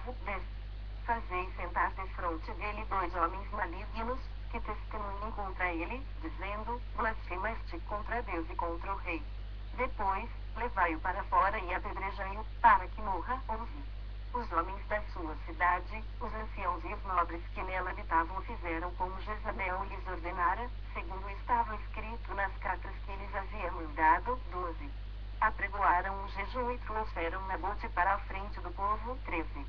povo. 10. Fazei sentar defronte dele 2 homens malignos, que testemunhem contra ele, dizendo: blasfemaste contra Deus e contra o rei. Depois, levai-o para fora e apedrejai-o, para que morra. 11. Os homens da sua cidade, os anciãos e os nobres que nela habitavam fizeram como Jezabel lhes ordenara, segundo estava escrito nas cartas que lhes havia mandado. 12. Apregoaram um jejum e trouxeram Nabote para a frente do povo. 13.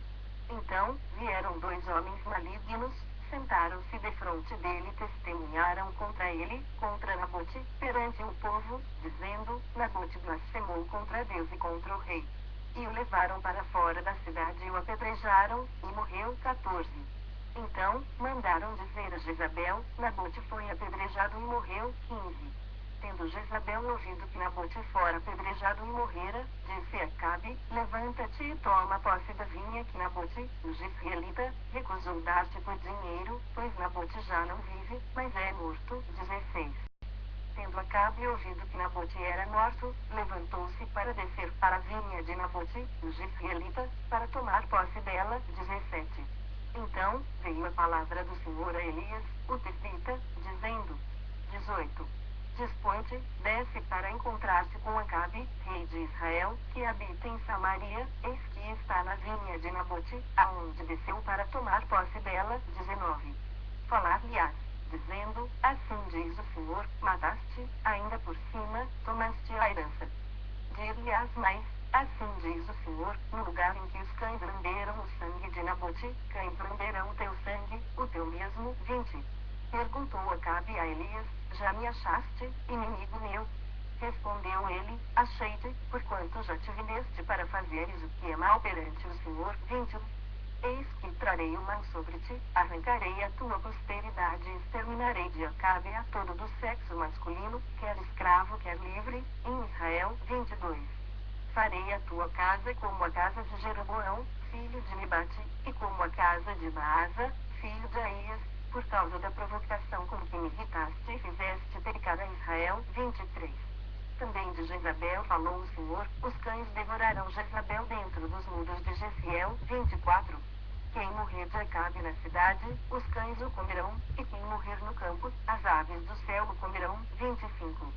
Então, vieram 2 homens malignos, sentaram-se defronte dele e testemunharam contra ele, contra Nabote, perante o povo, dizendo: Nabote blasfemou contra Deus e contra o rei. E o levaram para fora da cidade e o apedrejaram, e morreu. 14. Então, mandaram dizer a Jezabel: Nabote foi apedrejado e morreu. 15. Tendo Jezabel ouvido que Nabote fora apedrejado e morrera, disse a Acabe: levanta-te e toma posse da vinha que Nabote, o jezreelita, recusou dar-te por dinheiro, pois Nabote já não vive, mas é morto. 16. Tendo Acabe ouvido que Nabote era morto, levantou-se para descer para a vinha de Nabote, o jezreelita, para tomar posse dela. 17. Então, veio a palavra do Senhor a Elias, o tefita, dizendo: 18. Dispõe-te, desce para encontrar-te com Acabe, rei de Israel, que habita em Samaria, eis que está na vinha de Nabote, aonde desceu para tomar posse dela. 19. Falar-lhe-ás, dizendo: assim diz o Senhor, mataste, ainda por cima, tomaste a herança. Dir-lhe-ás mais: assim diz o Senhor, no lugar em que os cães lamberam o sangue de Nabote, cães lamberão o teu sangue, o teu mesmo. 20. Perguntou Acabe a Elias: já me achaste, inimigo meu? Respondeu ele: achei-te, porquanto já te vineste para fazeres o que é mal perante o Senhor. 21. Eis que trarei o mal sobre ti, arrancarei a tua posteridade e exterminarei de Acabe a todo do sexo masculino, quer escravo quer livre, em Israel. 22. Farei a tua casa como a casa de Jeroboão, filho de Nebate, e como a casa de Baasa, filho de Aías, por causa da provocação com que me irritaste e fizeste pecar a Israel. 23. Também de Jezabel falou o Senhor: os cães devorarão Jezabel dentro dos muros de Jesiel. 24. Quem morrer de Acabe na cidade, os cães o comerão, e quem morrer no campo, as aves do céu o comerão. 25.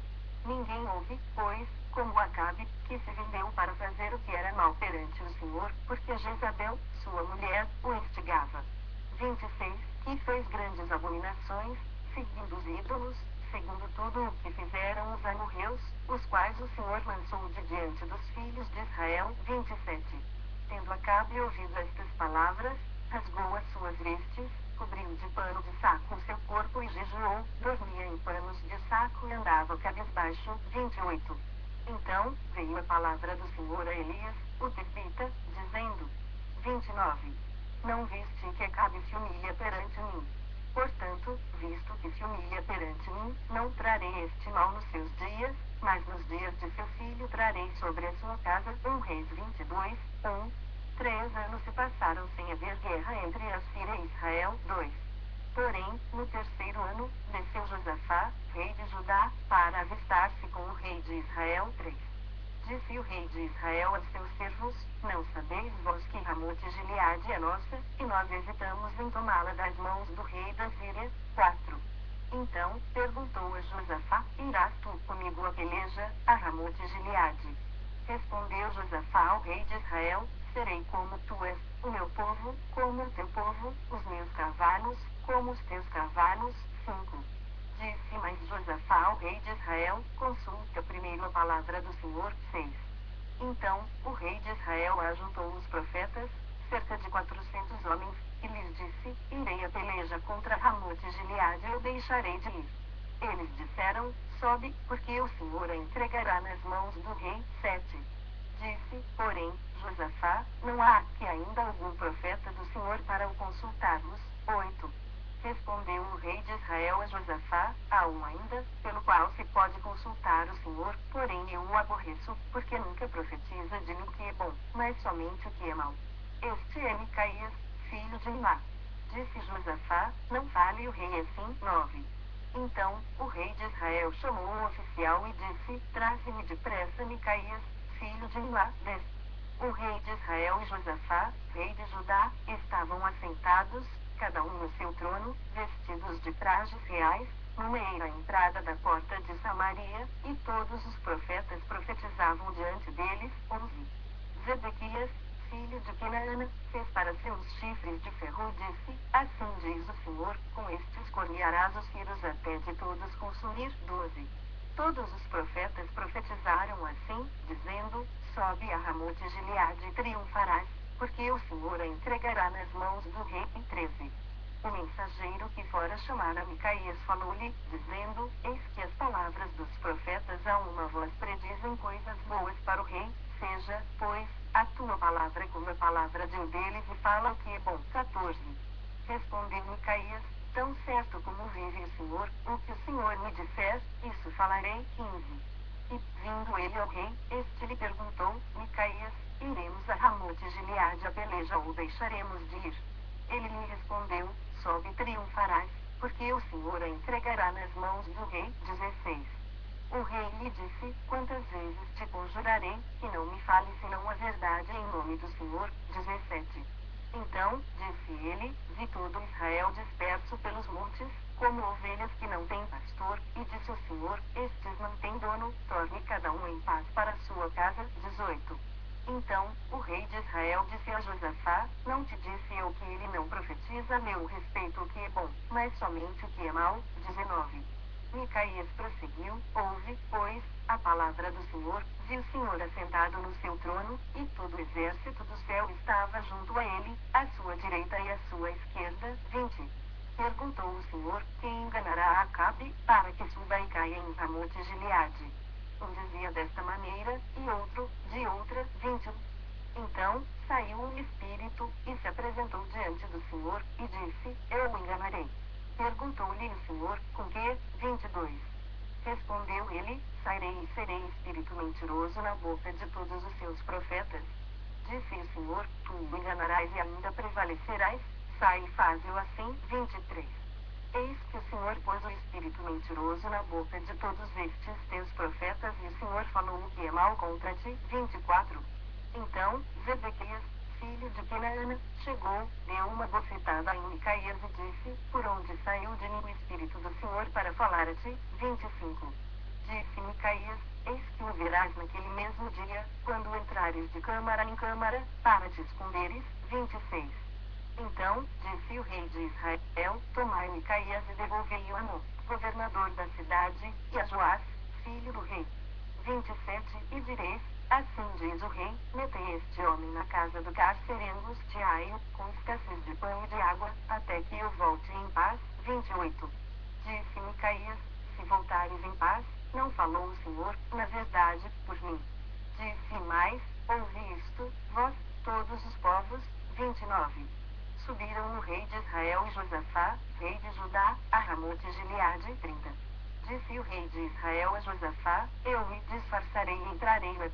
Ninguém ouve, pois, como Acabe, que se vendeu para fazer o que era mal perante o Senhor, porque Jezabel, sua mulher, o instigava. 26. Que fez grandes abominações, seguindo os ídolos, segundo tudo o que fizeram os amorreus, os quais o Senhor lançou de diante dos filhos de Israel. 27. Tendo Acabe ouvido estas palavras, rasgou as suas vestes, cobriu de pano de saco o seu corpo e jejuou, dormia em panos de saco e andava cabisbaixo. 28. Então, veio a palavra do Senhor a Elias, o tefita, dizendo: 29. Não viste que Acabe se humilha perante mim? Portanto, visto que se humilha perante mim, não trarei este mal nos seus dias, mas nos dias de seu filho trarei sobre a sua casa. 1 Reis 22, 1. 3 anos se passaram sem haver guerra entre a Síria e Israel. 2. Porém, no terceiro ano, desceu Josafá, rei de Judá, para avistar-se com o rei de Israel. 3. Disse o rei de Israel a seus servos: não sabeis vós que Ramote Gileade é nossa, e nós hesitamos em tomá-la das mãos do rei da Síria? 4. Então, perguntou a Josafá: irás tu comigo a peleja, a Ramote Gileade? Respondeu Josafá ao rei de Israel: serei como tu és, o meu povo, como o teu povo, os meus cavalos, como os teus cavalos. 5. Disse mais Josafá ao rei de Israel: consulta primeiro a palavra do Senhor. 6. Então, o rei de Israel ajuntou os profetas, cerca de 400 homens, e lhes disse: irei a peleja contra Ramote Gileade ou deixarei de ir. Eles disseram: sobe, porque o Senhor a entregará nas mãos do rei. 7. Disse, porém, Josafá: não há aqui ainda algum profeta do Senhor para o consultarmos. 8. Respondeu o rei de Israel a Josafá: há um ainda, pelo qual se pode consultar o Senhor, porém eu o aborreço, porque nunca profetiza de mim o que é bom, mas somente o que é mau. Este é Micaías, filho de Imá. Disse Josafá: não fale o rei assim. 9. Então, o rei de Israel chamou um oficial e disse: traze-me depressa Micaías, filho de Imá. 10. O rei de Israel e Josafá, rei de Judá, sentados, cada um no seu trono, vestidos de trajes reais, no meio da entrada da porta de Samaria, e todos os profetas profetizavam diante deles. 11. Zedequias, filho de Kenaana, fez para si uns chifres de ferro e disse: assim diz o Senhor, com estes cornearás os filhos até de todos consumir. 12. Todos os profetas profetizaram assim, dizendo: sobe a Ramote Gileade e triunfarás, porque o Senhor a entregará nas mãos do rei. 13. O mensageiro que fora chamar a Micaías falou-lhe, dizendo: eis que as palavras dos profetas a uma voz predizem coisas boas para o rei, seja, pois, a tua palavra como a palavra de um deles e fala o que é bom. 14. Respondeu Micaías: tão certo como vive o Senhor, o que o Senhor me disser, isso falarei. 15. E, vindo ele ao rei, este lhe perguntou: Micaías, iremos a Ramote Gileade a peleja ou deixaremos de ir? Ele lhe respondeu: sobe e triunfarás, porque o Senhor a entregará nas mãos do rei. 16. O rei lhe disse: quantas vezes te conjurarei, que não me fale senão a verdade em nome do Senhor? 17. Então, disse ele: vi todo Israel disperso pelos montes, como ovelhas que não têm pastor, e disse o Senhor: estes não têm dono, torne cada um em paz para sua casa. 18. Então, o rei de Israel disse a Josafá: não te disse eu que ele não profetiza a meu respeito o que é bom, mas somente o que é mau? 19. Micaías prosseguiu: ouve, pois, a palavra do Senhor. Viu o Senhor assentado no seu trono, e todo o exército do céu estava junto a ele, à sua direita e à sua esquerda. 20. Perguntou o Senhor: quem enganará Acabe, para que suba e caia em Ramote Gileade? Um dizia desta maneira, e outro, de outra. 21. Então, saiu um espírito, e se apresentou diante do Senhor, e disse: eu o enganarei. Perguntou-lhe o Senhor: com que? 22. Respondeu ele: sairei e serei espírito mentiroso na boca de todos os seus profetas. Disse o Senhor: tu o enganarás e ainda prevalecerás. Sai e faze-o assim. 23. Eis que o Senhor pôs o espírito mentiroso na boca de todos estes teus profetas, e o Senhor falou o que é mal contra ti. 24. Então, Zedequias, filho de Kenaana, chegou, deu uma bofetada em Micaías e disse: por onde saiu de mim o espírito do Senhor para falar a ti? 25. Disse Micaías: eis que o verás naquele mesmo dia, quando entrares de câmara em câmara, para te esconderes. 26. Então, disse o rei de Israel: tomai Micaías e devolvei-o a Amon, governador da cidade, e a Joás, filho do rei. 27. E direis: assim diz o rei: metei este homem na casa do cárcere e angustiai-o, com escassez de pão e de água, até que eu volte em paz. 28. Disse Micaías: se voltares em paz, não falou o Senhor, na verdade, por mim. Disse mais: ouvi isto, vós, todos os povos. 29. Subiram o rei de Israel e Josafá, rei de Judá, a Ramote Gileade. 30. Disse o rei de Israel a Josafá: eu me disfarçarei e entrarei a